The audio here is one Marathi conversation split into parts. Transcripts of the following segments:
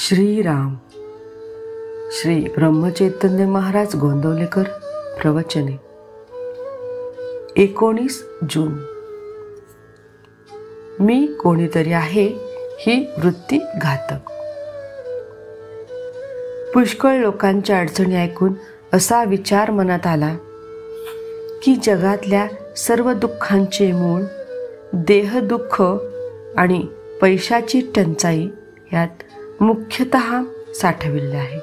श्रीराम. श्री ब्रह्मचैतन्य महाराज गोंदवलेकर प्रवचने. 19 जून. मी कोणीतरी आहे ही वृत्ती घातक. पुष्कळ लोकांच्या अडचणी ऐकून असा विचार मनात आला की जगातल्या सर्व दुःखांचे मूळ देह दुःख आणि पैशाची टंचाई यात मुख्यतः साठविले आहे.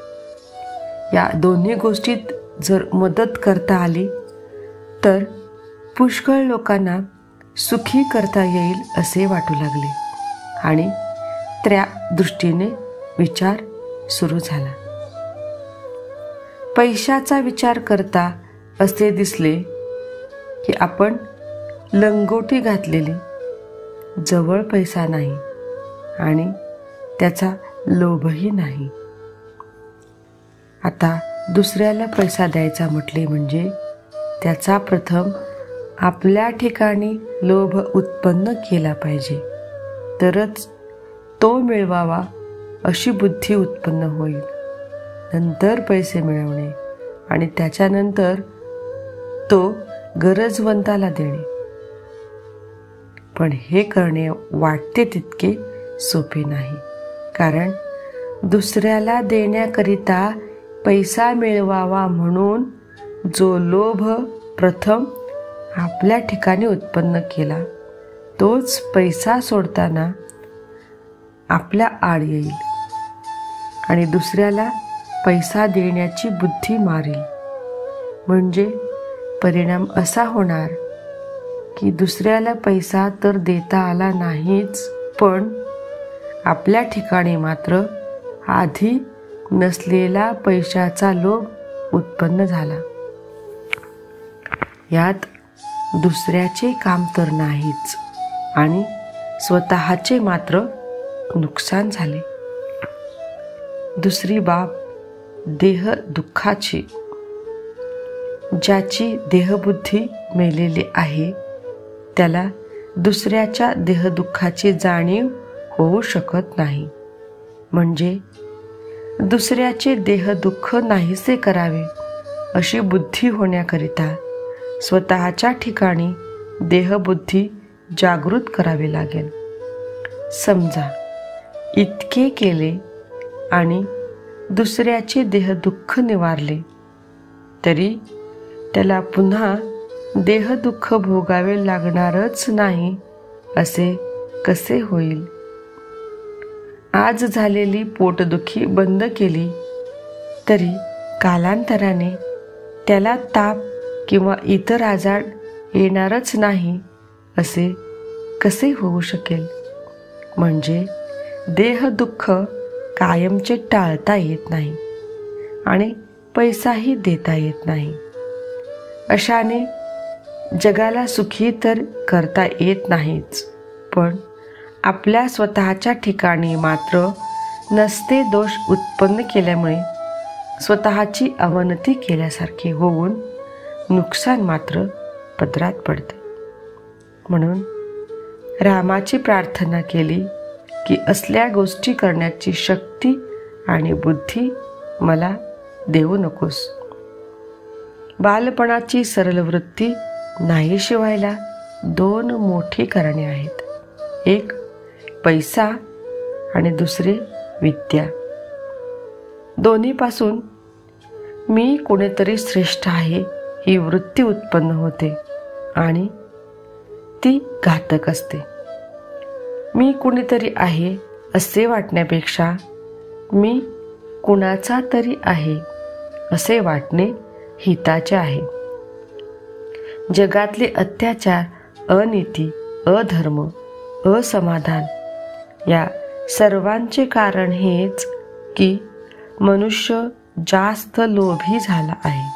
या दोन्ही गोष्टीत जर मदत करता आली तर पुष्कळ लोकांना सुखी करता येईल असे वाटू लागले आणि त्या दृष्टीने विचार सुरू झाला. पैशाचा विचार करता असे दिसले की आपण लंगोटी घातलेली, जवळ पैसा नाही आणि त्याचा लोभही नाही. आता दुसऱ्याला पैसा द्यायचा म्हटले म्हणजे त्याचा प्रथम आपल्या ठिकाणी लोभ उत्पन्न केला पाहिजे, तरच तो मिळवावा अशी बुद्धी उत्पन्न होईल. नंतर पैसे मिळवणे आणि त्याच्यानंतर तो गरजवंताला देणे. पण हे करणे वाटते तितके सोपे नाही, कारण दुसऱ्याला देण्याकरिता पैसा मिळवावा म्हणून जो लोभ प्रथम आपल्या ठिकाणी उत्पन्न केला तोच पैसा सोडताना आपल्या आड येईल आणि दुसऱ्याला पैसा देण्याची बुद्धी मारेल. म्हणजे परिणाम असा होणार की दुसऱ्याला पैसा तर देता आला नाहीच, पण आपल्या ठिकाणी मात्र आधी नसलेला पैशाचा लोभ उत्पन्न झाला. यात दुसऱ्याचे काम तर नाहीच आणि स्वतःचे मात्र नुकसान झाले. दुसरी बाब देह दुःखाची. ज्याची देहबुद्धी मेलेली आहे त्याला दुसऱ्याच्या देहदुःखाची जाणीव होऊ शकत नाही. म्हणजे दुसऱ्याचे देहदुःख नाहीसे करावे अशी बुद्धी होण्याकरिता स्वतःच्या ठिकाणी देहबुद्धी जागृत करावी लागेल. समजा इतके केले आणि दुसऱ्याचे देहदुःख निवारले तरी त्याला पुन्हा देहदुःख भोगावे लागणारच नाही असे कसे होईल? आज झालेली पोटदुखी बंद केली तरी कालांतराने त्याला ताप किंवा इतर आजार येणारच नाही असे कसे होऊ शकेल? म्हणजे देहदुःख कायमचे टाळता येत नाही आणि पैसाही देता येत नाही. अशाने जगाला सुखी तर करता येत नाहीच, पण आपल्या स्वतःच्या ठिकाणी मात्र नसते दोष उत्पन्न केल्यामुळे स्वतःची अवनती केल्यासारखे होऊन नुकसान मात्र पदरात पडते. म्हणून रामाची प्रार्थना केली की असल्या गोष्टी करण्याची शक्ती आणि बुद्धी मला देऊ नकोस. बालपणाची सरळ वृत्ती नाहीशी व्हायला 2 मोठी कारणे आहेत. एक पैसा आणि दुसरे विद्या. दोन्हीपासून मी कोणीतरी श्रेष्ठ आहे ही वृत्ती उत्पन्न होते आणि ती घातक असते. मी कोणीतरी आहे असे वाटण्यापेक्षा मी कुणाचा तरी आहे असे वाटणे हिताचे आहे. जगातले अत्याचार, अनीती, अधर्म, असमाधान या सर्वांचे कारण हेच की मनुष्य जास्त लोभी झाला आहे.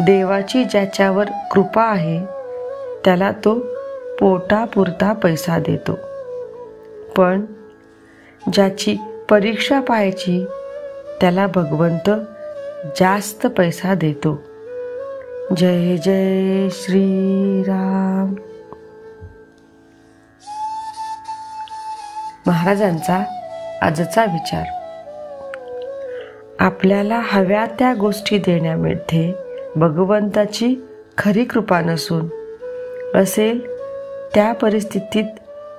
देवाची ज्याच्यावर कृपा आहे त्याला तो पोटापुरता पैसा देतो, पण ज्याची परीक्षा पाहायची त्याला भगवंत जास्त पैसा देतो. जय जय श्रीराम. महाराजांचा आजचा विचार. आपल्याला हव्या त्या गोष्टी देण्यामध्ये भगवंताची खरी कृपा नसून असेल त्या परिस्थितीत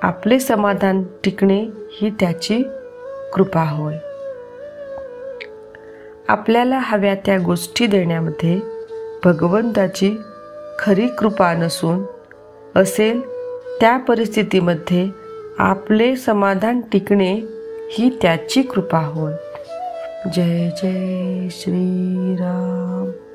आपले समाधान टिकणे ही त्याची कृपा होय. आपल्याला हव्या त्या गोष्टी देण्यामध्ये भगवंताची खरी कृपा नसून असेल त्या परिस्थितीमध्ये आपले समाधान टिकणे ही त्याची कृपा होय. जय जय श्रीराम.